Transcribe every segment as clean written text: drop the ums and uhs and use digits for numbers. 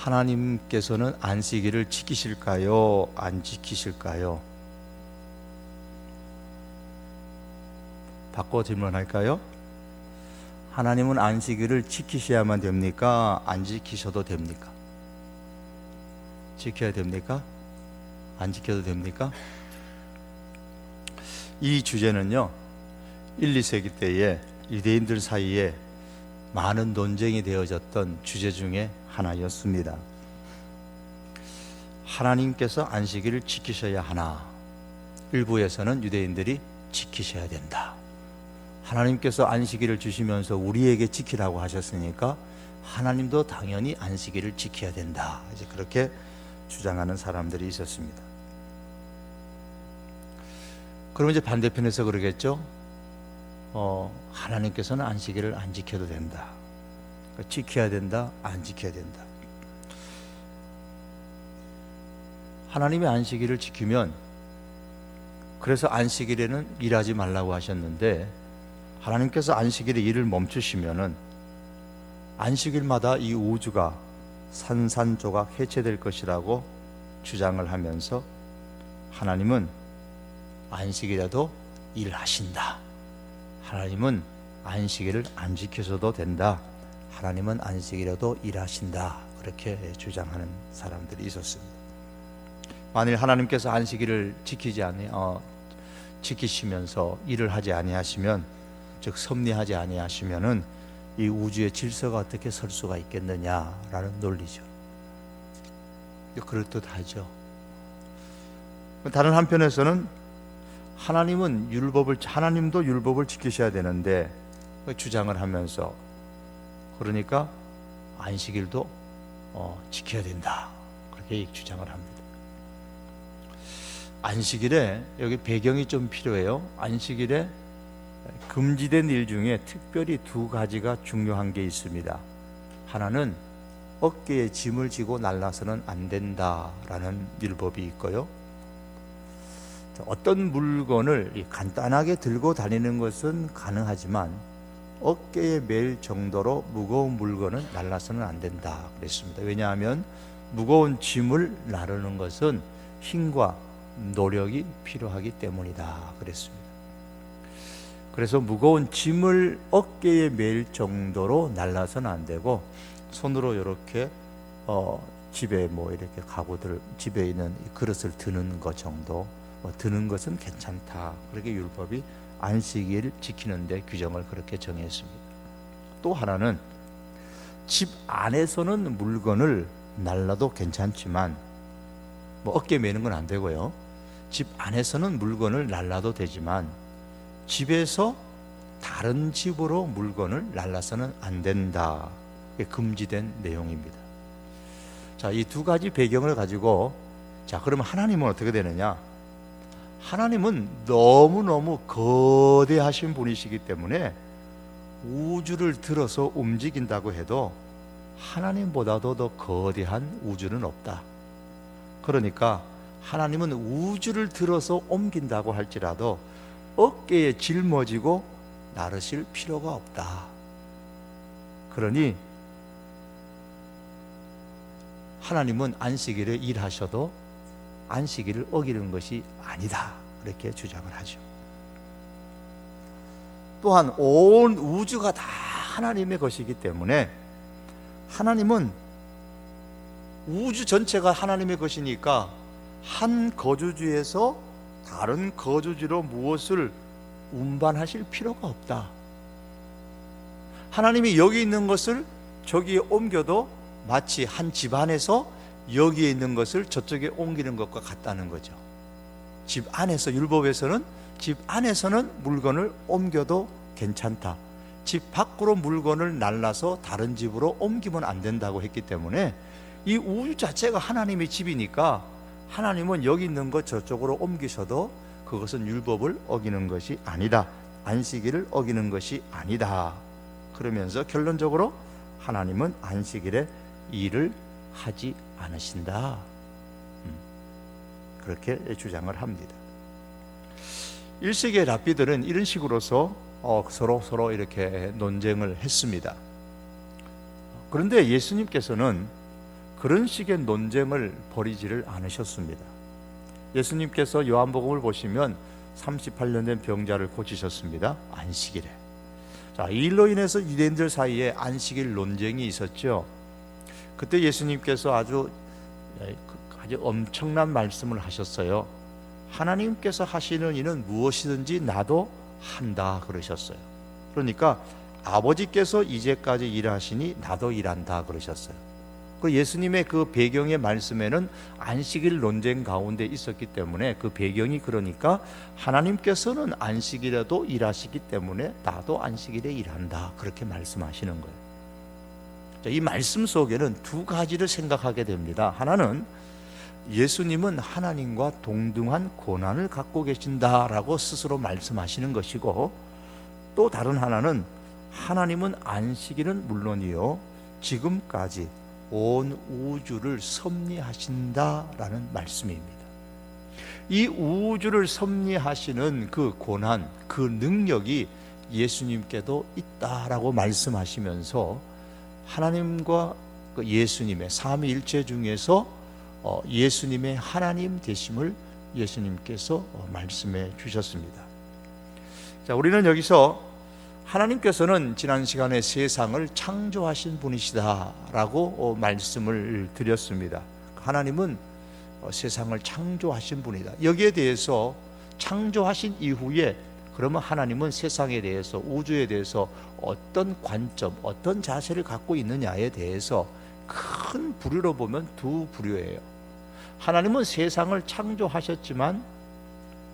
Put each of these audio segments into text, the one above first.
하나님께서는 안식일을 지키실까요? 안 지키실까요? 바꿔 질문할까요? 하나님은 안식일을 지키셔야만 됩니까? 안 지키셔도 됩니까? 지켜야 됩니까? 안 지켜도 됩니까? 이 주제는요, 1, 2세기 때에 유대인들 사이에 많은 논쟁이 되어졌던 주제 중에 하나였습니다. 하나님께서 안식일을 지키셔야 하나? 일부에서는 유대인들이 지키셔야 된다. 하나님께서 안식일을 주시면서 우리에게 지키라고 하셨으니까 하나님도 당연히 안식일을 지켜야 된다. 이제 그렇게 주장하는 사람들이 있었습니다. 그럼 이제 반대편에서 그러겠죠. 하나님께서는 안식일을 안 지켜도 된다. 지켜야 된다, 안 지켜야 된다. 하나님의 안식일을 지키면, 그래서 안식일에는 일하지 말라고 하셨는데, 하나님께서 안식일에 일을 멈추시면은 안식일마다 이 우주가 산산조각 해체될 것이라고 주장을 하면서 하나님은 안식일에도 일하신다. 하나님은 안식일을 안 지켜서도 된다. 하나님은 안식일에도 일하신다. 그렇게 주장하는 사람들이 있었습니다. 만일 하나님께서 안식일을 지키시면서 일을 하지 아니하시면, 즉 섭리하지 아니하시면은 이 우주의 질서가 어떻게 설 수가 있겠느냐라는 논리죠. 그럴듯하죠. 다른 한편에서는 하나님도 율법을 지키셔야 되는데 주장을 하면서, 그러니까 안식일도 지켜야 된다. 그렇게 주장을 합니다. 안식일에 여기 배경이 좀 필요해요. 안식일에 금지된 일 중에 특별히 두 가지가 중요한 게 있습니다. 하나는 어깨에 짐을 지고 날라서는 안 된다라는 율법이 있고요. 어떤 물건을 간단하게 들고 다니는 것은 가능하지만 어깨에 맬 정도로 무거운 물건은 날라서는 안 된다 그랬습니다. 왜냐하면 무거운 짐을 나르는 것은 힘과 노력이 필요하기 때문이다 그랬습니다. 그래서 무거운 짐을 어깨에 맬 정도로 날라서는 안 되고, 손으로 이렇게 집에 이렇게 가구들, 집에 있는 그릇을 드는 것 정도, 드는 것은 괜찮다. 그렇게 율법이 안식일 지키는데 규정을 그렇게 정했습니다. 또 하나는 집 안에서는 물건을 날라도 괜찮지만, 어깨에 매는 건 안 되고요. 집 안에서는 물건을 날라도 되지만 집에서 다른 집으로 물건을 날라서는 안 된다. 금지된 내용입니다. 자, 이 두 가지 배경을 가지고, 자, 그러면 하나님은 어떻게 되느냐? 하나님은 너무너무 거대하신 분이시기 때문에 우주를 들어서 움직인다고 해도 하나님보다도 더 거대한 우주는 없다. 그러니까 하나님은 우주를 들어서 옮긴다고 할지라도 어깨에 짊어지고 나르실 필요가 없다. 그러니 하나님은 안식일에 일하셔도 안식일을 어기는 것이 아니다. 그렇게 주장을 하죠. 또한 온 우주가 다 하나님의 것이기 때문에 하나님은 우주 전체가 하나님의 것이니까 한 거주지에서 다른 거주지로 무엇을 운반하실 필요가 없다. 하나님이 여기 있는 것을 저기에 옮겨도 마치 한 집안에서 여기에 있는 것을 저쪽에 옮기는 것과 같다는 거죠. 집 안에서, 율법에서는 집 안에서는 물건을 옮겨도 괜찮다. 집 밖으로 물건을 날라서 다른 집으로 옮기면 안 된다고 했기 때문에 이 우주 자체가 하나님의 집이니까 하나님은 여기 있는 것 저쪽으로 옮기셔도 그것은 율법을 어기는 것이 아니다. 안식일을 어기는 것이 아니다. 그러면서 결론적으로 하나님은 안식일에 일을 하지 않으신다. 그렇게 주장을 합니다. 1세기의 랍비들은 이런 식으로서 서로 이렇게 논쟁을 했습니다. 그런데 예수님께서는 그런 식의 논쟁을 벌이지를 않으셨습니다. 예수님께서 요한복음을 보시면 38년 된 병자를 고치셨습니다. 안식일에. 자, 이 일로 인해서 유대인들 사이에 안식일 논쟁이 있었죠. 그때 예수님께서 아주 엄청난 말씀을 하셨어요. 하나님께서 하시는 일은 무엇이든지 나도 한다 그러셨어요. 그러니까 아버지께서 이제까지 일하시니 나도 일한다 그러셨어요. 그 예수님의 그 배경의 말씀에는 안식일 논쟁 가운데 있었기 때문에 그 배경이 그러니까 하나님께서는 안식일에도 일하시기 때문에 나도 안식일에 일한다 그렇게 말씀하시는 거예요. 이 말씀 속에는 두 가지를 생각하게 됩니다. 하나는 예수님은 하나님과 동등한 권한을 갖고 계신다라고 스스로 말씀하시는 것이고, 또 다른 하나는 하나님은 안식일은 물론이요 지금까지 온 우주를 섭리하신다라는 말씀입니다. 이 우주를 섭리하시는 그 권한, 그 능력이 예수님께도 있다라고 말씀하시면서 하나님과 예수님의 삼위일체 중에서 예수님의 하나님 되심을 예수님께서 말씀해 주셨습니다. 자, 우리는 여기서 하나님께서는 지난 시간에 세상을 창조하신 분이시다라고 말씀을 드렸습니다. 하나님은 세상을 창조하신 분이다. 여기에 대해서 창조하신 이후에 그러면 하나님은 세상에 대해서, 우주에 대해서 어떤 관점, 어떤 자세를 갖고 있느냐에 대해서 큰 부류로 보면 두 부류예요. 하나님은 세상을 창조하셨지만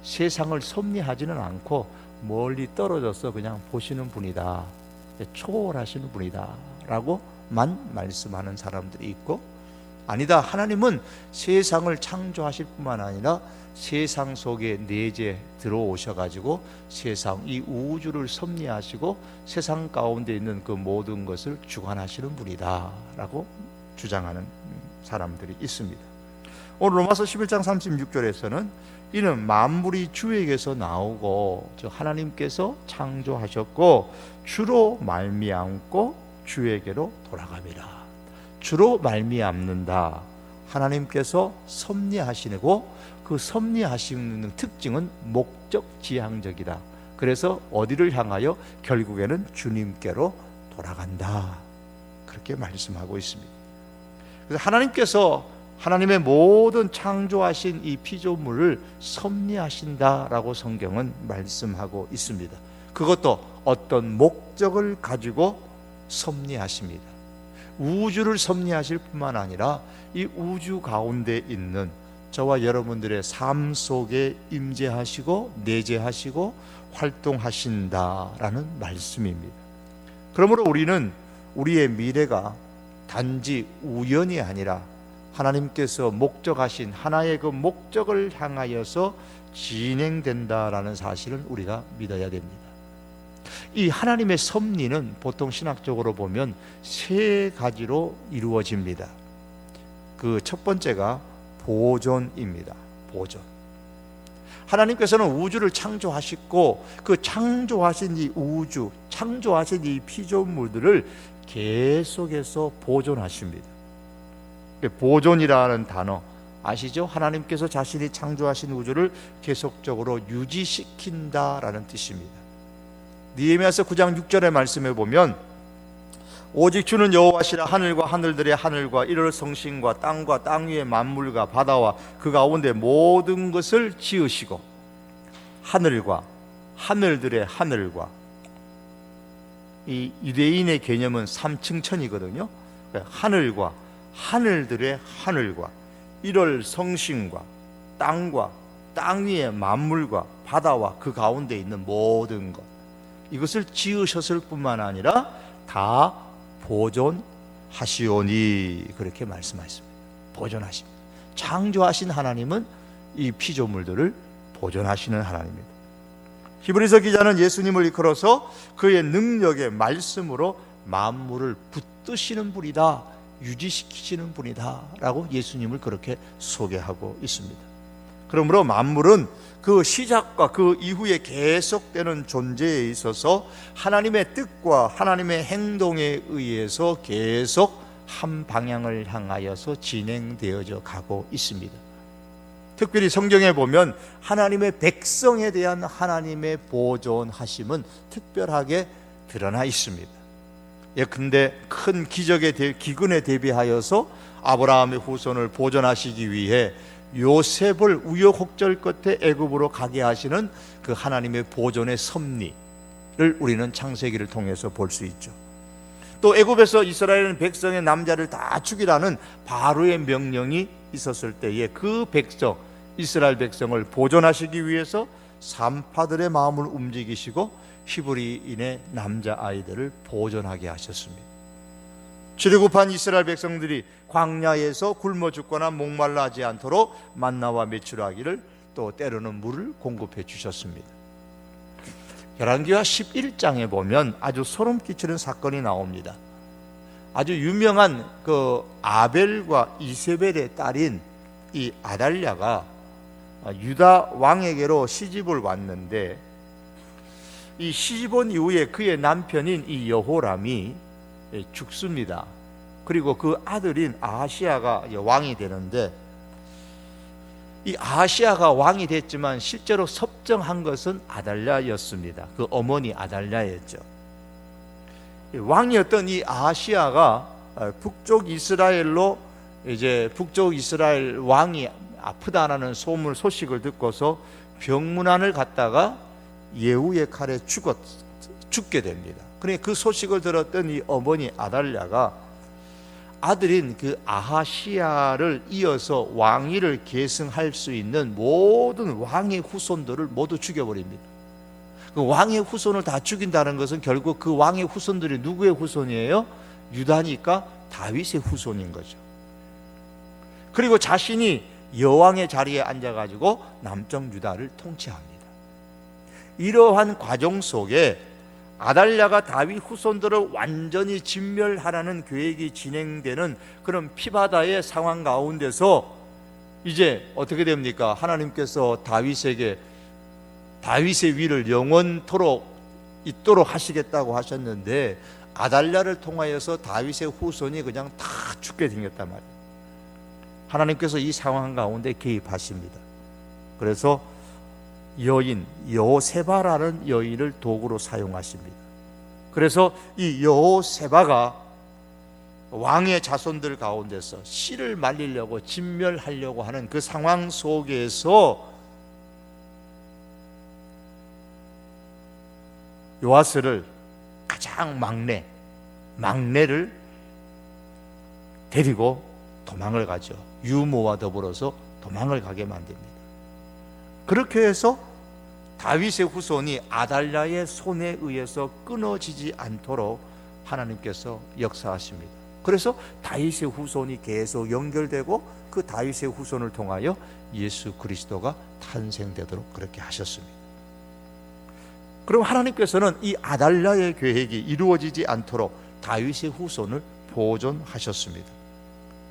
세상을 섭리하지는 않고 멀리 떨어져서 그냥 보시는 분이다, 초월하시는 분이다 라고만 말씀하는 사람들이 있고, 아니다, 하나님은 세상을 창조하실 뿐만 아니라 세상 속에 내재 들어오셔가지고 세상, 이 우주를 섭리하시고 세상 가운데 있는 그 모든 것을 주관하시는 분이다 라고 주장하는 사람들이 있습니다. 오늘 로마서 11장 36절에서는 이는 만물이 주에게서 나오고 즉 하나님께서 창조하셨고 주로 말미암고 주에게로 돌아갑니다. 주로 말미암는다. 하나님께서 섭리하시고 그 섭리하시는 특징은 목적지향적이다. 그래서 어디를 향하여? 결국에는 주님께로 돌아간다. 그렇게 말씀하고 있습니다. 그래서 하나님께서 하나님의 모든 창조하신 이 피조물을 섭리하신다라고 성경은 말씀하고 있습니다. 그것도 어떤 목적을 가지고 섭리하십니다. 우주를 섭리하실 뿐만 아니라 이 우주 가운데 있는 저와 여러분들의 삶 속에 임재하시고 내재하시고 활동하신다라는 말씀입니다. 그러므로 우리는 우리의 미래가 단지 우연이 아니라 하나님께서 목적하신 하나의 그 목적을 향하여서 진행된다라는 사실을 우리가 믿어야 됩니다. 이 하나님의 섭리는 보통 신학적으로 보면 세 가지로 이루어집니다. 그 첫 번째가 보존입니다. 보존. 하나님께서는 우주를 창조하시고 그 창조하신 이 우주, 창조하신 이 피조물들을 계속해서 보존하십니다. 보존이라는 단어 아시죠? 하나님께서 자신이 창조하신 우주를 계속적으로 유지시킨다라는 뜻입니다. 느헤미야서 9장 6절의 말씀에 보면 오직 주는 여호와시라 하늘과 하늘들의 하늘과 이를 성신과 땅과 땅 위의 만물과 바다와 그 가운데 모든 것을 지으시고 하늘과 하늘들의 하늘과 이 유대인의 개념은 3층천이거든요. 하늘과 하늘들의 하늘과 이를 성신과 땅과 땅 위의 만물과 바다와 그 가운데 있는 모든 것, 이것을 지으셨을 뿐만 아니라 다 보존하시오니 그렇게 말씀하셨습니다. 보존하십니다. 창조하신 하나님은 이 피조물들을 보존하시는 하나님입니다. 히브리서 기자는 예수님을 이끌어서 그의 능력의 말씀으로 만물을 붙드시는 분이다, 유지시키시는 분이다 라고 예수님을 그렇게 소개하고 있습니다. 그러므로 만물은 그 시작과 그 이후에 계속되는 존재에 있어서 하나님의 뜻과 하나님의 행동에 의해서 계속 한 방향을 향하여서 진행되어져 가고 있습니다. 특별히 성경에 보면 하나님의 백성에 대한 하나님의 보존하심은 특별하게 드러나 있습니다. 예컨대 큰 기근에 대비하여서 아브라함의 후손을 보존하시기 위해 요셉을 우여곡절 끝에 애굽으로 가게 하시는 그 하나님의 보존의 섭리를 우리는 창세기를 통해서 볼 수 있죠. 또 애굽에서 이스라엘 백성의 남자를 다 죽이라는 바로의 명령이 있었을 때에 그 백성, 이스라엘 백성을 보존하시기 위해서 산파들의 마음을 움직이시고 히브리인의 남자아이들을 보존하게 하셨습니다. 출애굽한 이스라엘 백성들이 광야에서 굶어 죽거나 목말라 하지 않도록 만나와 메추라기를 또 때로는 물을 공급해 주셨습니다. 열왕기하 11장에 보면 아주 소름 끼치는 사건이 나옵니다. 아주 유명한 그 아벨과 이세벨의 딸인 이 아달랴가 유다 왕에게로 시집을 왔는데, 이 시집 온 이후에 그의 남편인 이 여호람이 죽습니다. 그리고 그 아들인 아하시야가 왕이 되는데, 이 아하시야가 왕이 됐지만 실제로 섭정한 것은 아달랴였습니다. 그 어머니 아달랴였죠. 왕이었던 이 아하시야가 북쪽 이스라엘로 이제 북쪽 이스라엘 왕이 아프다라는 소식을 듣고서 병문안을 갔다가 예후의 칼에 죽게 됩니다. 그러니까 그 소식을 들었던 이 어머니 아달랴가 아들인 그 아하시야를 이어서 왕위를 계승할 수 있는 모든 왕의 후손들을 모두 죽여버립니다. 그 왕의 후손을 다 죽인다는 것은 결국 그 왕의 후손들이 누구의 후손이에요? 유다니까 다윗의 후손인 거죠. 그리고 자신이 여왕의 자리에 앉아가지고 남쪽 유다를 통치합니다. 이러한 과정 속에 아달랴가 다윗 후손들을 완전히 진멸하라는 계획이 진행되는 그런 피바다의 상황 가운데서 이제 어떻게 됩니까? 하나님께서 다윗에게 다윗의 위를 영원토록 있도록 하시겠다고 하셨는데 아달랴를 통하여서 다윗의 후손이 그냥 다 죽게 생겼단 말이에요. 하나님께서 이 상황 가운데 개입하십니다. 그래서 여인 여호세바라는 여인을 도구로 사용하십니다. 그래서 이 여호세바가 왕의 자손들 가운데서 씨를 말리려고 진멸하려고 하는 그 상황 속에서 요아스를 가장 막내를 데리고 도망을 가죠. 유모와 더불어서 도망을 가게 만듭니다. 그렇게 해서 다윗의 후손이 아달랴의 손에 의해서 끊어지지 않도록 하나님께서 역사하십니다. 그래서 다윗의 후손이 계속 연결되고 그 다윗의 후손을 통하여 예수 그리스도가 탄생되도록 그렇게 하셨습니다. 그럼 하나님께서는 이 아달랴의 계획이 이루어지지 않도록 다윗의 후손을 보존하셨습니다.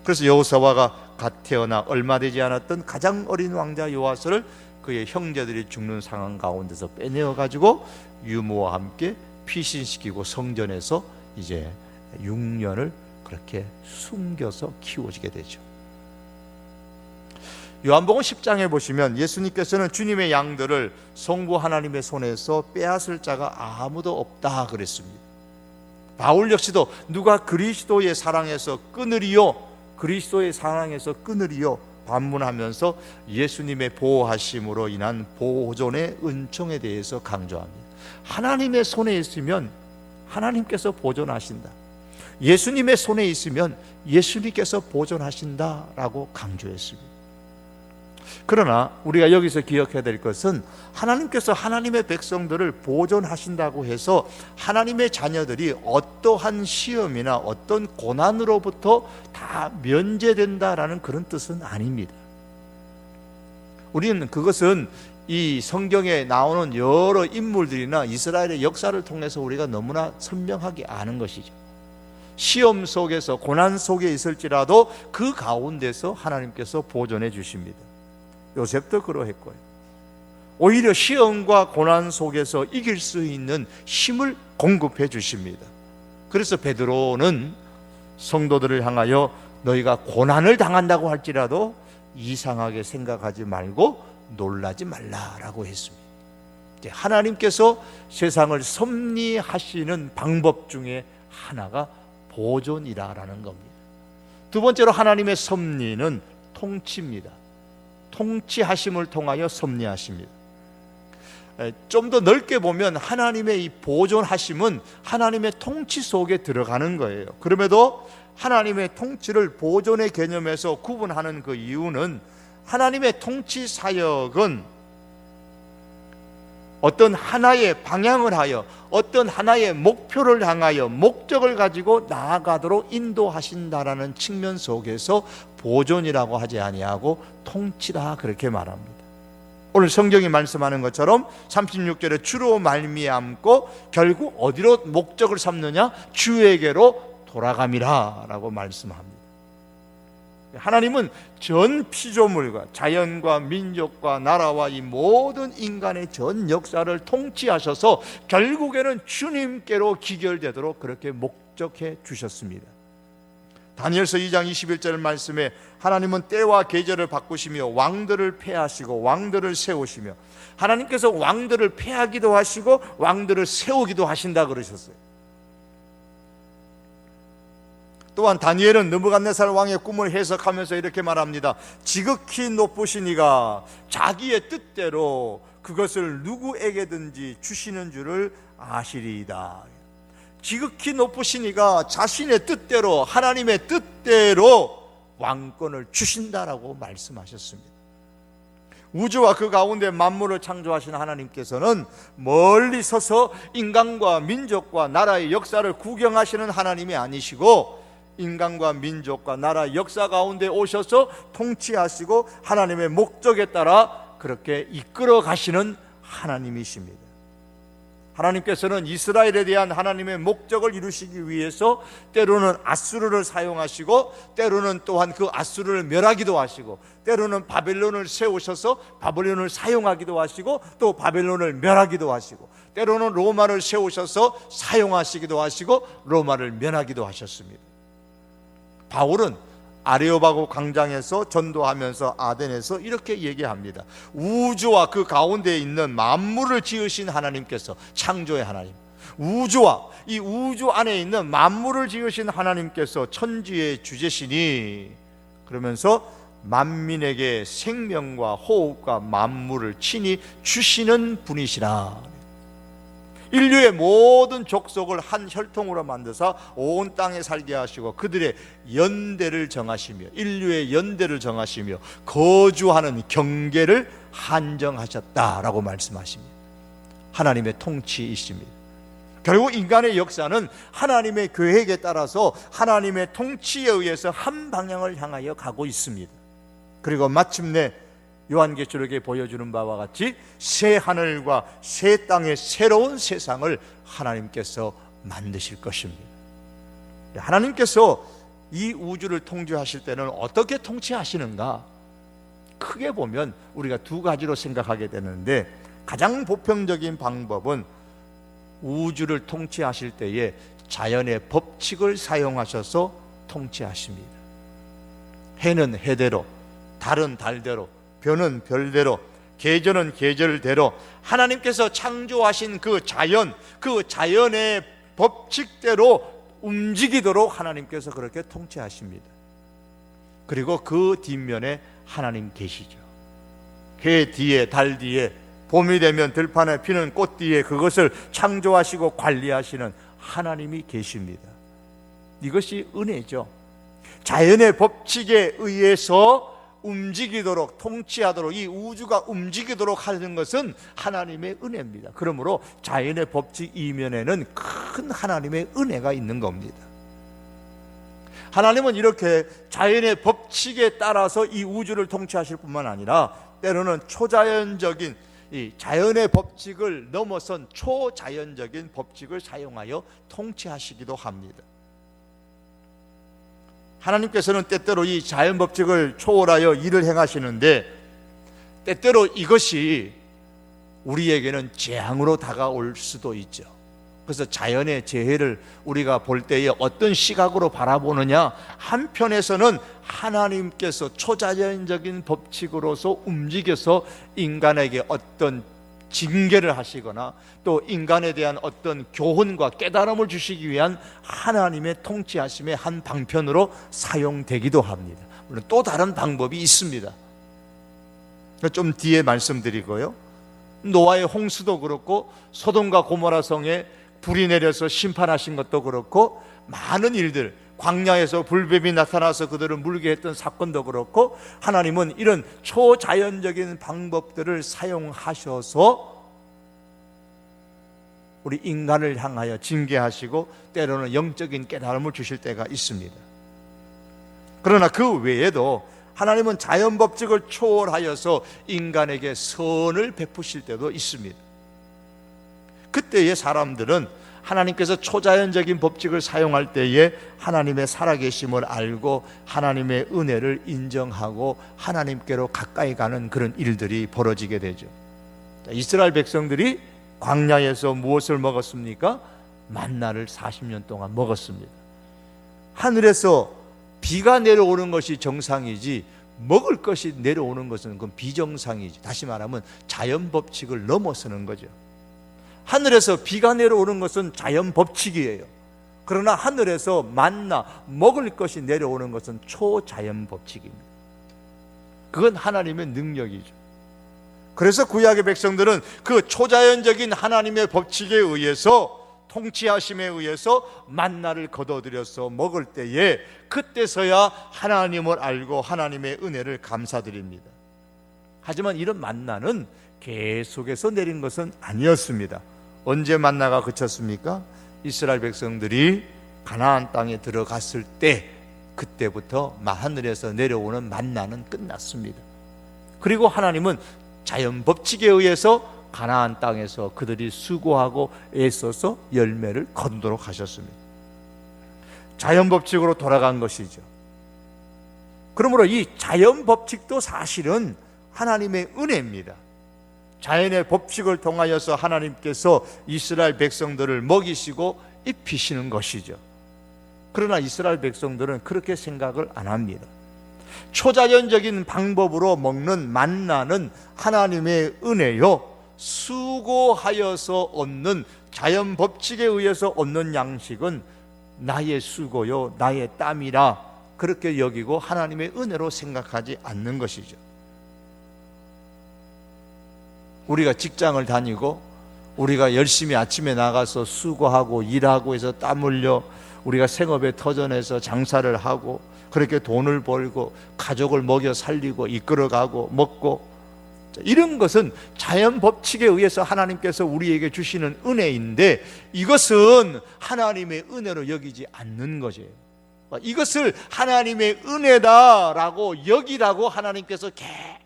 그래서 여호사와가 갓 태어나 얼마 되지 않았던 가장 어린 왕자 요아스를 그의 형제들이 죽는 상황 가운데서 빼내어 가지고 유모와 함께 피신시키고 성전에서 이제 6년을 그렇게 숨겨서 키워지게 되죠. 요한복음 10장에 보시면 예수님께서는 주님의 양들을 성부 하나님의 손에서 빼앗을 자가 아무도 없다 그랬습니다. 바울 역시도 누가 그리스도의 사랑에서 끊으리요 그리스도의 사랑에서 끊으리요 반문하면서 예수님의 보호하심으로 인한 보존의 은총에 대해서 강조합니다. 하나님의 손에 있으면 하나님께서 보존하신다. 예수님의 손에 있으면 예수님께서 보존하신다라고 강조했습니다. 그러나 우리가 여기서 기억해야 될 것은 하나님께서 하나님의 백성들을 보존하신다고 해서 하나님의 자녀들이 어떠한 시험이나 어떤 고난으로부터 다 면제된다라는 그런 뜻은 아닙니다. 우리는 그것은 이 성경에 나오는 여러 인물들이나 이스라엘의 역사를 통해서 우리가 너무나 선명하게 아는 것이죠. 시험 속에서 고난 속에 있을지라도 그 가운데서 하나님께서 보존해 주십니다. 요셉도 그러했고요. 오히려 시험과 고난 속에서 이길 수 있는 힘을 공급해 주십니다. 그래서 베드로는 성도들을 향하여 너희가 고난을 당한다고 할지라도 이상하게 생각하지 말고 놀라지 말라라고 했습니다. 하나님께서 세상을 섭리하시는 방법 중에 하나가 보존이라는 겁니다. 두 번째로 하나님의 섭리는 통치입니다. 통치하심을 통하여 섭리하십니다. 좀 더 넓게 보면 하나님의 이 보존하심은 하나님의 통치 속에 들어가는 거예요. 그럼에도 하나님의 통치를 보존의 개념에서 구분하는 그 이유는 하나님의 통치 사역은 어떤 하나의 방향을 하여 어떤 하나의 목표를 향하여 목적을 가지고 나아가도록 인도하신다라는 측면 속에서 보존이라고 하지 아니하고 통치라 그렇게 말합니다. 오늘 성경이 말씀하는 것처럼 36절에 주로 말미암고 결국 어디로 목적을 삼느냐? 주에게로 돌아감이라 라고 말씀합니다. 하나님은 전 피조물과 자연과 민족과 나라와 이 모든 인간의 전 역사를 통치하셔서 결국에는 주님께로 기결되도록 그렇게 목적해 주셨습니다. 다니엘서 2장 21절 말씀에 하나님은 때와 계절을 바꾸시며 왕들을 폐하시고 왕들을 세우시며, 하나님께서 왕들을 폐하기도 하시고 왕들을 세우기도 하신다 그러셨어요. 또한 다니엘은 느부갓네살 왕의 꿈을 해석하면서 이렇게 말합니다. 지극히 높으신 이가 자기의 뜻대로 그것을 누구에게든지 주시는 줄을 아시리이다. 지극히 높으신 이가 자신의 뜻대로, 하나님의 뜻대로 왕권을 주신다라고 말씀하셨습니다. 우주와 그 가운데 만물을 창조하신 하나님께서는 멀리 서서 인간과 민족과 나라의 역사를 구경하시는 하나님이 아니시고, 인간과 민족과 나라의 역사 가운데 오셔서 통치하시고 하나님의 목적에 따라 그렇게 이끌어 가시는 하나님이십니다. 하나님께서는 이스라엘에 대한 하나님의 목적을 이루시기 위해서 때로는 아수르를 사용하시고, 때로는 또한 그 아수르를 멸하기도 하시고, 때로는 바벨론을 세우셔서 바벨론을 사용하기도 하시고, 또 바벨론을 멸하기도 하시고, 때로는 로마를 세우셔서 사용하시기도 하시고 로마를 멸하기도 하셨습니다. 바울은 아레오바고 광장에서 전도하면서 아덴에서 이렇게 얘기합니다. 우주와 그 가운데 있는 만물을 지으신 하나님께서, 창조의 하나님, 우주와 이 우주 안에 있는 만물을 지으신 하나님께서 천지의 주제시니, 그러면서 만민에게 생명과 호흡과 만물을 친히 주시는 분이시라. 인류의 모든 족속을 한 혈통으로 만드사 온 땅에 살게 하시고 그들의 연대를 정하시며, 인류의 연대를 정하시며 거주하는 경계를 한정하셨다라고 말씀하십니다. 하나님의 통치이십니다. 결국 인간의 역사는 하나님의 계획에 따라서 하나님의 통치에 의해서 한 방향을 향하여 가고 있습니다. 그리고 마침내 요한계시록에 보여주는 바와 같이 새 하늘과 새 땅의 새로운 세상을 하나님께서 만드실 것입니다. 하나님께서 이 우주를 통치하실 때는 어떻게 통치하시는가? 크게 보면 우리가 두 가지로 생각하게 되는데, 가장 보편적인 방법은 우주를 통치하실 때에 자연의 법칙을 사용하셔서 통치하십니다. 해는 해대로, 달은 달대로, 별은 별대로, 계절은 계절대로 하나님께서 창조하신 그 자연의 법칙대로 움직이도록 하나님께서 그렇게 통치하십니다. 그리고 그 뒷면에 하나님 계시죠. 해 뒤에, 달 뒤에, 봄이 되면 들판에 피는 꽃 뒤에 그것을 창조하시고 관리하시는 하나님이 계십니다. 이것이 은혜죠. 자연의 법칙에 의해서 움직이도록, 통치하도록, 이 우주가 움직이도록 하는 것은 하나님의 은혜입니다. 그러므로 자연의 법칙 이면에는 큰 하나님의 은혜가 있는 겁니다. 하나님은 이렇게 자연의 법칙에 따라서 이 우주를 통치하실 뿐만 아니라 때로는 초자연적인 이 자연의 법칙을 넘어선 초자연적인 법칙을 사용하여 통치하시기도 합니다. 하나님께서는 때때로 이 자연 법칙을 초월하여 일을 행하시는데, 때때로 이것이 우리에게는 재앙으로 다가올 수도 있죠. 그래서 자연의 재해를 우리가 볼 때에 어떤 시각으로 바라보느냐, 한편에서는 하나님께서 초자연적인 법칙으로서 움직여서 인간에게 어떤 징계를 하시거나 또 인간에 대한 어떤 교훈과 깨달음을 주시기 위한 하나님의 통치하심의 한 방편으로 사용되기도 합니다. 물론 또 다른 방법이 있습니다. 좀 뒤에 말씀드리고요, 노아의 홍수도 그렇고 소돔과 고모라 성에 불이 내려서 심판하신 것도 그렇고, 많은 일들, 광야에서 불뱀이 나타나서 그들을 물게 했던 사건도 그렇고, 하나님은 이런 초자연적인 방법들을 사용하셔서 우리 인간을 향하여 징계하시고 때로는 영적인 깨달음을 주실 때가 있습니다. 그러나 그 외에도 하나님은 자연 법칙을 초월하여서 인간에게 선을 베푸실 때도 있습니다. 그때의 사람들은 하나님께서 초자연적인 법칙을 사용할 때에 하나님의 살아계심을 알고 하나님의 은혜를 인정하고 하나님께로 가까이 가는 그런 일들이 벌어지게 되죠. 이스라엘 백성들이 광야에서 무엇을 먹었습니까? 만나를 40년 동안 먹었습니다. 하늘에서 비가 내려오는 것이 정상이지 먹을 것이 내려오는 것은 그건 비정상이지. 다시 말하면 자연 법칙을 넘어서는 거죠. 하늘에서 비가 내려오는 것은 자연 법칙이에요. 그러나 하늘에서 만나 먹을 것이 내려오는 것은 초자연 법칙입니다. 그건 하나님의 능력이죠. 그래서 구약의 백성들은 그 초자연적인 하나님의 법칙에 의해서, 통치하심에 의해서 만나를 거둬들여서 먹을 때에 그때서야 하나님을 알고 하나님의 은혜를 감사드립니다. 하지만 이런 만나는 계속해서 내린 것은 아니었습니다. 언제 만나가 그쳤습니까? 이스라엘 백성들이 가나안 땅에 들어갔을 때, 그때부터 하늘에서 내려오는 만나는 끝났습니다. 그리고 하나님은 자연 법칙에 의해서 가나안 땅에서 그들이 수고하고 애써서 열매를 거두도록 하셨습니다. 자연 법칙으로 돌아간 것이죠. 그러므로 이 자연 법칙도 사실은 하나님의 은혜입니다. 자연의 법칙을 통하여서 하나님께서 이스라엘 백성들을 먹이시고 입히시는 것이죠. 그러나 이스라엘 백성들은 그렇게 생각을 안 합니다. 초자연적인 방법으로 먹는 만나는 하나님의 은혜요, 수고하여서 얻는 자연 법칙에 의해서 얻는 양식은 나의 수고요, 나의 땀이라 그렇게 여기고 하나님의 은혜로 생각하지 않는 것이죠. 우리가 직장을 다니고 우리가 열심히 아침에 나가서 수고하고 일하고 해서 땀 흘려 우리가 생업에 터전해서 장사를 하고 그렇게 돈을 벌고 가족을 먹여 살리고 이끌어가고 먹고, 이런 것은 자연 법칙에 의해서 하나님께서 우리에게 주시는 은혜인데, 이것은 하나님의 은혜로 여기지 않는 것이에요. 이것을 하나님의 은혜다라고 여기라고 하나님께서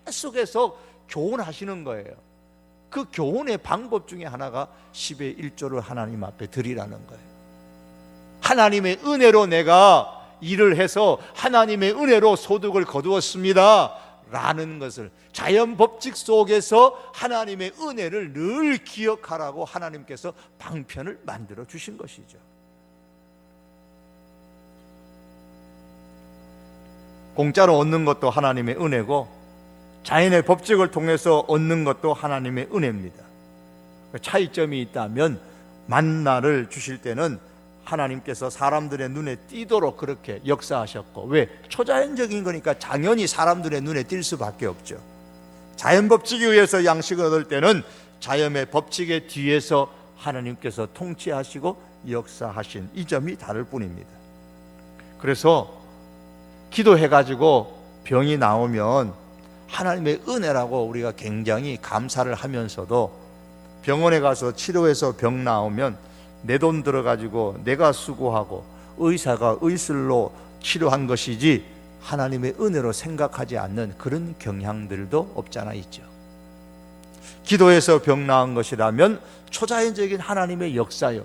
계속해서 교훈하시는 거예요. 그 교훈의 방법 중에 하나가 10의 1조를 하나님 앞에 드리라는 거예요. 하나님의 은혜로 내가 일을 해서 하나님의 은혜로 소득을 거두었습니다 라는 것을, 자연 법칙 속에서 하나님의 은혜를 늘 기억하라고 하나님께서 방편을 만들어 주신 것이죠. 공짜로 얻는 것도 하나님의 은혜고 자연의 법칙을 통해서 얻는 것도 하나님의 은혜입니다. 차이점이 있다면, 만나를 주실 때는 하나님께서 사람들의 눈에 띄도록 그렇게 역사하셨고, 왜? 초자연적인 거니까 당연히 사람들의 눈에 띌 수밖에 없죠. 자연 법칙에 의해서 양식을 얻을 때는 자연의 법칙의 뒤에서 하나님께서 통치하시고 역사하신 이 점이 다를 뿐입니다. 그래서 기도해가지고 병이 나오면 하나님의 은혜라고 우리가 굉장히 감사를 하면서도, 병원에 가서 치료해서 병 나오면 내 돈 들어가지고 내가 수고하고 의사가 의술로 치료한 것이지 하나님의 은혜로 생각하지 않는 그런 경향들도 없잖아 있죠. 기도해서 병 나은 것이라면 초자연적인 하나님의 역사요,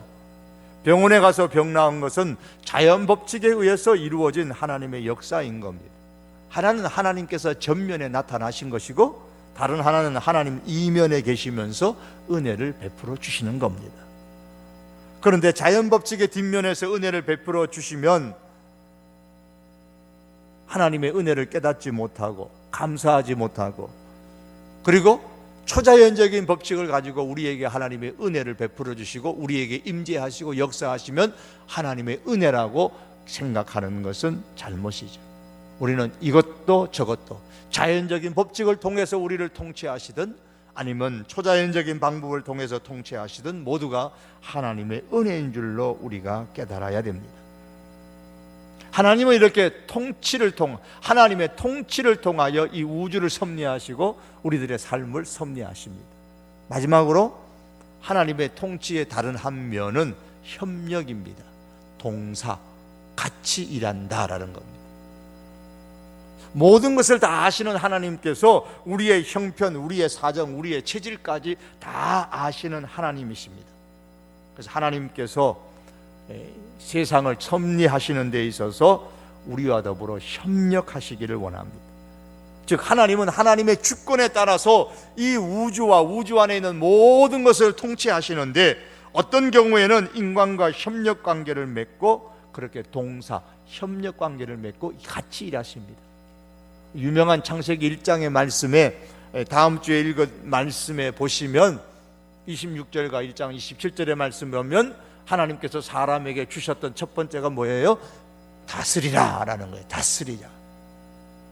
병원에 가서 병 나은 것은 자연 법칙에 의해서 이루어진 하나님의 역사인 겁니다. 하나는 하나님께서 전면에 나타나신 것이고, 다른 하나는 하나님 이면에 계시면서 은혜를 베풀어 주시는 겁니다. 그런데 자연 법칙의 뒷면에서 은혜를 베풀어 주시면 하나님의 은혜를 깨닫지 못하고 감사하지 못하고, 그리고 초자연적인 법칙을 가지고 우리에게 하나님의 은혜를 베풀어 주시고 우리에게 임재하시고 역사하시면 하나님의 은혜라고 생각하는 것은 잘못이죠. 우리는 이것도 저것도 자연적인 법칙을 통해서 우리를 통치하시든 아니면 초자연적인 방법을 통해서 통치하시든 모두가 하나님의 은혜인 줄로 우리가 깨달아야 됩니다. 하나님은 이렇게 하나님의 통치를 통하여 이 우주를 섭리하시고 우리들의 삶을 섭리하십니다. 마지막으로 하나님의 통치의 다른 한 면은 협력입니다. 동사, 같이 일한다라는 겁니다. 모든 것을 다 아시는 하나님께서 우리의 형편, 우리의 사정, 우리의 체질까지 다 아시는 하나님이십니다. 그래서 하나님께서 세상을 섭리하시는 데 있어서 우리와 더불어 협력하시기를 원합니다. 즉 하나님은 하나님의 주권에 따라서 이 우주와 우주 안에 있는 모든 것을 통치하시는데 어떤 경우에는 인간과 협력 관계를 맺고 그렇게 동사, 협력 관계를 맺고 같이 일하십니다. 유명한 창세기 1장의 말씀에 다음 주에 읽은 말씀에 보시면 26절과 1장 27절의 말씀 보면 하나님께서 사람에게 주셨던 첫 번째가 뭐예요? 다스리라 라는 거예요. 다스리자.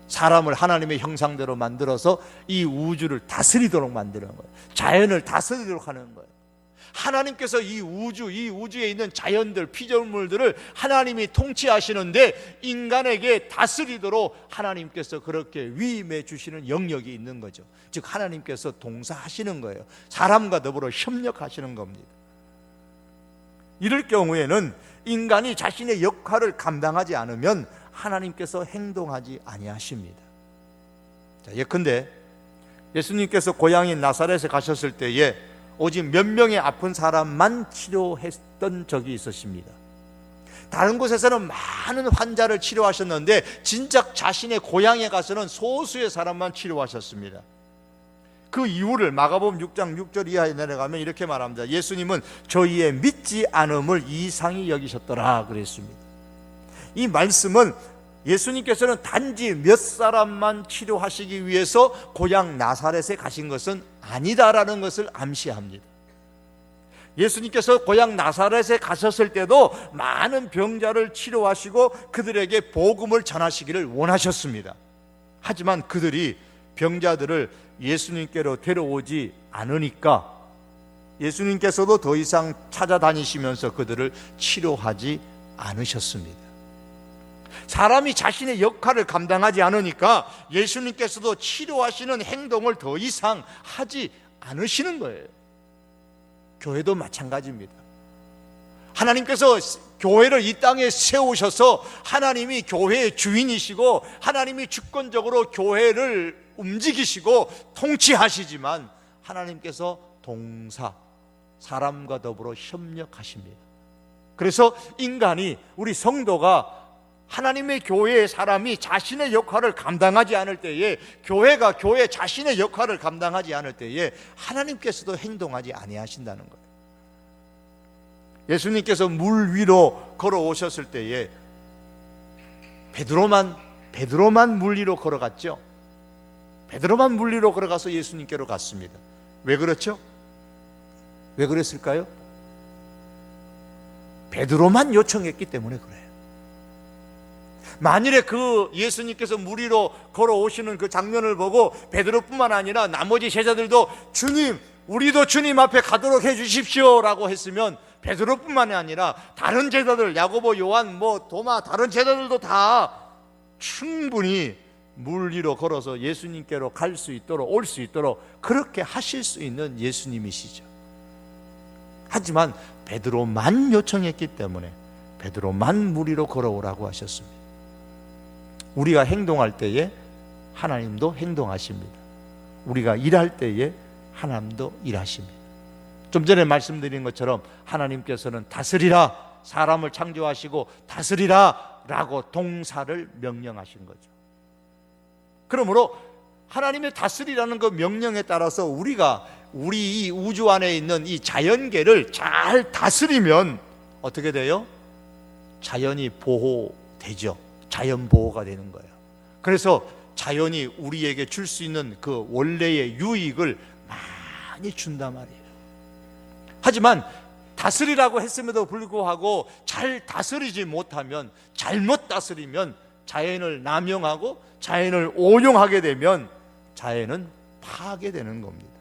사람을 하나님의 형상대로 만들어서 이 우주를 다스리도록 만드는 거예요. 자연을 다스리도록 하는 거예요. 하나님께서 이 우주에 있는 자연들, 피조물들을 하나님이 통치하시는데 인간에게 다스리도록 하나님께서 그렇게 위임해 주시는 영역이 있는 거죠. 즉 하나님께서 동사하시는 거예요. 사람과 더불어 협력하시는 겁니다. 이럴 경우에는 인간이 자신의 역할을 감당하지 않으면 하나님께서 행동하지 아니하십니다. 자, 예컨대 예수님께서 고향인 나사렛에 가셨을 때에 오직 몇 명의 아픈 사람만 치료했던 적이 있었습니다. 다른 곳에서는 많은 환자를 치료하셨는데 진작 자신의 고향에 가서는 소수의 사람만 치료하셨습니다. 그 이유를 마가복음 6장 6절 이하에 내려가면 이렇게 말합니다. 예수님은 저희의 믿지 않음을 이상히 여기셨더라 그랬습니다. 이 말씀은 예수님께서는 단지 몇 사람만 치료하시기 위해서 고향 나사렛에 가신 것은 아니다라는 것을 암시합니다. 예수님께서 고향 나사렛에 가셨을 때도 많은 병자를 치료하시고 그들에게 복음을 전하시기를 원하셨습니다. 하지만 그들이 병자들을 예수님께로 데려오지 않으니까 예수님께서도 더 이상 찾아다니시면서 그들을 치료하지 않으셨습니다. 사람이 자신의 역할을 감당하지 않으니까 예수님께서도 치료하시는 행동을 더 이상 하지 않으시는 거예요. 교회도 마찬가지입니다. 하나님께서 교회를 이 땅에 세우셔서 하나님이 교회의 주인이시고 하나님이 주권적으로 교회를 움직이시고 통치하시지만 하나님께서 동사, 사람과 더불어 협력하십니다. 그래서 인간이, 우리 성도가 하나님의 교회의 사람이 자신의 역할을 감당하지 않을 때에, 교회가 교회 자신의 역할을 감당하지 않을 때에 하나님께서도 행동하지 아니하신다는 거예요. 예수님께서 물 위로 걸어오셨을 때에 베드로만 물 위로 걸어갔죠. 베드로만 물 위로 걸어가서 예수님께로 갔습니다. 왜 그렇죠? 왜 그랬을까요? 베드로만 요청했기 때문에 그래요. 만일에 그 예수님께서 물 위로 걸어오시는 그 장면을 보고 베드로뿐만 아니라 나머지 제자들도 주님, 우리도 주님 앞에 가도록 해 주십시오 라고 했으면 베드로뿐만이 아니라 다른 제자들, 야고보, 요한, 도마, 다른 제자들도 다 충분히 물 위로 걸어서 예수님께로 갈 수 있도록, 올 수 있도록 그렇게 하실 수 있는 예수님이시죠. 하지만 베드로만 요청했기 때문에 베드로만 물 위로 걸어오라고 하셨습니다. 우리가 행동할 때에 하나님도 행동하십니다. 우리가 일할 때에 하나님도 일하십니다. 좀 전에 말씀드린 것처럼 하나님께서는 다스리라, 사람을 창조하시고 다스리라 라고 동사를 명령하신 거죠. 그러므로 하나님의 다스리라는 그 명령에 따라서 우리가 우리 이 우주 안에 있는 이 자연계를 잘 다스리면 어떻게 돼요? 자연이 보호되죠. 자연 보호가 되는 거예요. 그래서 자연이 우리에게 줄 수 있는 그 원래의 유익을 많이 준단 말이에요. 하지만 다스리라고 했음에도 불구하고 잘 다스리지 못하면, 잘못 다스리면 자연을 남용하고 자연을 오용하게 되면 자연은 파괴되는 겁니다.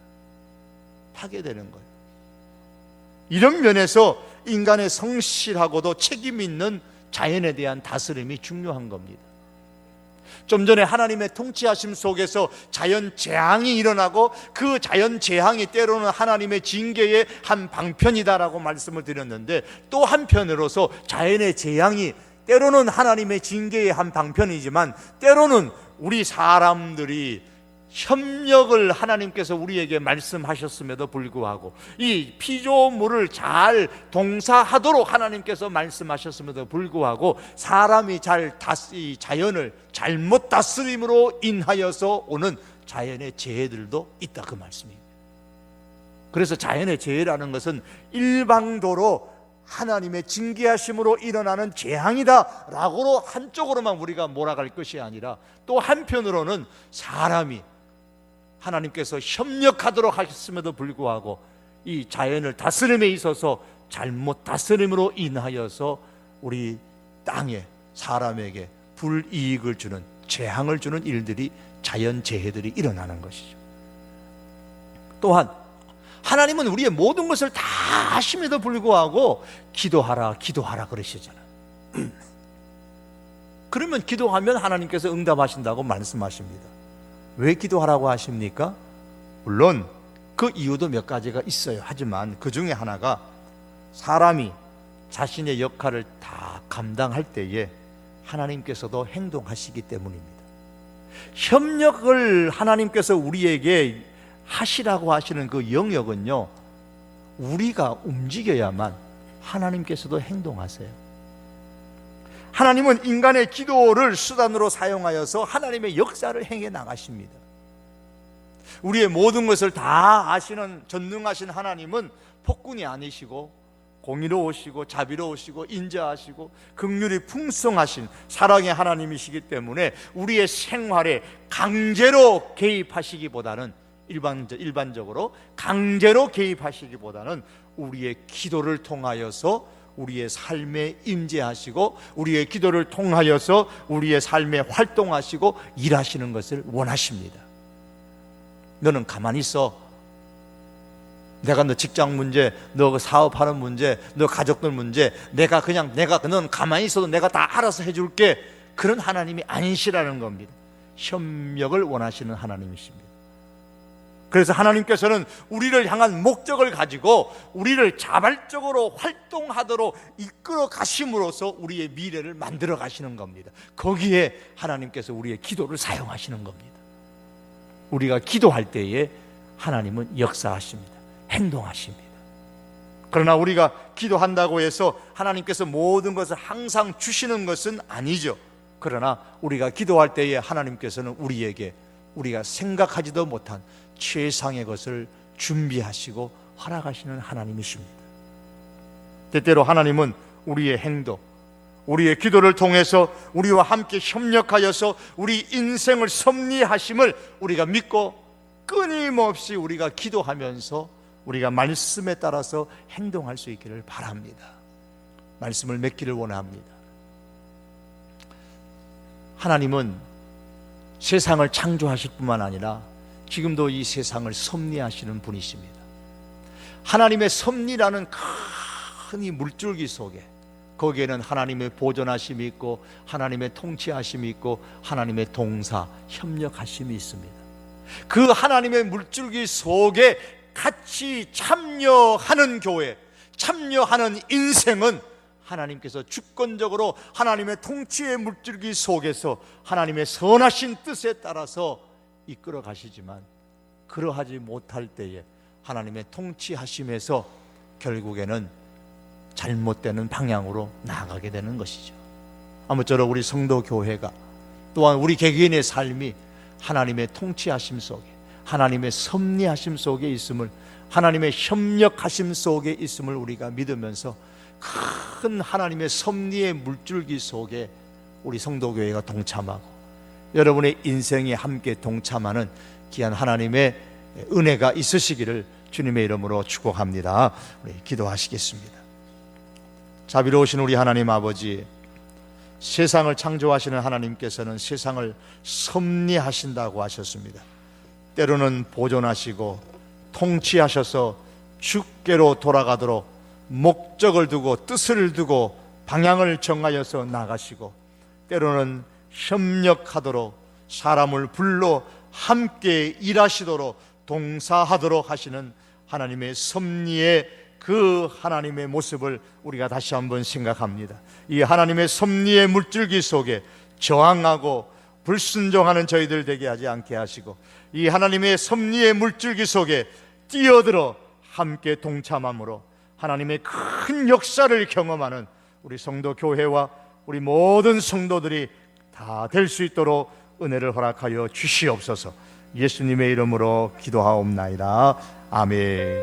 파괴되는 거예요. 이런 면에서 인간의 성실하고도 책임 있는 자연에 대한 다스림이 중요한 겁니다. 좀 전에 하나님의 통치하심 속에서 자연 재앙이 일어나고 그 자연 재앙이 때로는 하나님의 징계의 한 방편이다라고 말씀을 드렸는데, 또 한편으로서 자연의 재앙이 때로는 하나님의 징계의 한 방편이지만 때로는 우리 사람들이 협력을 하나님께서 우리에게 말씀하셨음에도 불구하고 이 피조물을 잘 동사하도록 하나님께서 말씀하셨음에도 불구하고 사람이 이 자연을 잘못 다스림으로 인하여서 오는 자연의 재해들도 있다, 그 말씀입니다. 그래서 자연의 재해라는 것은 일방도로 하나님의 징계하심으로 일어나는 재앙이다 라고 한쪽으로만 우리가 몰아갈 것이 아니라, 또 한편으로는 사람이 하나님께서 협력하도록 하셨음에도 불구하고 이 자연을 다스림에 있어서 잘못 다스림으로 인하여서 우리 땅에 사람에게 불이익을 주는, 재앙을 주는 일들이, 자연재해들이 일어나는 것이죠. 또한 하나님은 우리의 모든 것을 다 아심에도 불구하고 기도하라 기도하라 그러시잖아요. 그러면 기도하면 하나님께서 응답하신다고 말씀하십니다. 왜 기도하라고 하십니까? 물론 그 이유도 몇 가지가 있어요. 하지만 그 중에 하나가 사람이 자신의 역할을 다 감당할 때에 하나님께서도 행동하시기 때문입니다. 협력을 하나님께서 우리에게 하시라고 하시는 그 영역은요, 우리가 움직여야만 하나님께서도 행동하세요. 하나님은 인간의 기도를 수단으로 사용하여서 하나님의 역사를 행해 나가십니다. 우리의 모든 것을 다 아시는 전능하신 하나님은 폭군이 아니시고 공의로우시고 자비로우시고 인자하시고 긍휼이 풍성하신 사랑의 하나님이시기 때문에 우리의 생활에 강제로 개입하시기보다는, 일반적으로 강제로 개입하시기보다는 우리의 기도를 통하여서 우리의 삶에 임재하시고 우리의 기도를 통하여서 우리의 삶에 활동하시고 일하시는 것을 원하십니다. 너는 가만히 있어. 내가 너 직장 문제, 너 사업하는 문제, 너 가족들 문제, 너는 가만히 있어도 내가 다 알아서 해줄게. 그런 하나님이 아니시라는 겁니다. 협력을 원하시는 하나님이십니다. 그래서 하나님께서는 우리를 향한 목적을 가지고 우리를 자발적으로 활동하도록 이끌어 가심으로써 우리의 미래를 만들어 가시는 겁니다. 거기에 하나님께서 우리의 기도를 사용하시는 겁니다. 우리가 기도할 때에 하나님은 역사하십니다. 행동하십니다. 그러나 우리가 기도한다고 해서 하나님께서 모든 것을 항상 주시는 것은 아니죠. 그러나 우리가 기도할 때에 하나님께서는 우리에게 우리가 생각하지도 못한 최상의 것을 준비하시고 허락하시는 하나님이십니다. 때때로 하나님은 우리의 행동, 우리의 기도를 통해서 우리와 함께 협력하여서 우리 인생을 섭리하심을 우리가 믿고 끊임없이 우리가 기도하면서 우리가 말씀에 따라서 행동할 수 있기를 바랍니다. 말씀을 맺기를 원합니다. 하나님은 세상을 창조하실 뿐만 아니라 지금도 이 세상을 섭리하시는 분이십니다. 하나님의 섭리라는 큰 이 물줄기 속에, 거기에는 하나님의 보존하심이 있고 하나님의 통치하심이 있고 하나님의 동사, 협력하심이 있습니다. 그 하나님의 물줄기 속에 같이 참여하는 교회, 참여하는 인생은 하나님께서 주권적으로 하나님의 통치의 물줄기 속에서 하나님의 선하신 뜻에 따라서 이끌어 가시지만, 그러하지 못할 때에 하나님의 통치하심에서 결국에는 잘못되는 방향으로 나아가게 되는 것이죠. 아무쪼록 우리 성도 교회가, 또한 우리 개개인의 삶이 하나님의 통치하심 속에, 하나님의 섭리하심 속에 있음을, 하나님의 협력하심 속에 있음을 우리가 믿으면서 큰 하나님의 섭리의 물줄기 속에 우리 성도교회가 동참하고 여러분의 인생에 함께 동참하는 귀한 하나님의 은혜가 있으시기를 주님의 이름으로 축복합니다. 우리 기도하시겠습니다. 자비로우신 우리 하나님 아버지, 세상을 창조하시는 하나님께서는 세상을 섭리하신다고 하셨습니다. 때로는 보존하시고 통치하셔서 주께로 돌아가도록 목적을 두고 뜻을 두고 방향을 정하여서 나가시고, 때로는 협력하도록 사람을 불러 함께 일하시도록 동사하도록 하시는 하나님의 섭리의 그 하나님의 모습을 우리가 다시 한번 생각합니다. 이 하나님의 섭리의 물줄기 속에 저항하고 불순종하는 저희들 되게 하지 않게 하시고, 이 하나님의 섭리의 물줄기 속에 뛰어들어 함께 동참함으로 하나님의 큰 역사를 경험하는 우리 성도 교회와 우리 모든 성도들이 다 될 수 있도록 은혜를 허락하여 주시옵소서. 예수님의 이름으로 기도하옵나이다. 아멘.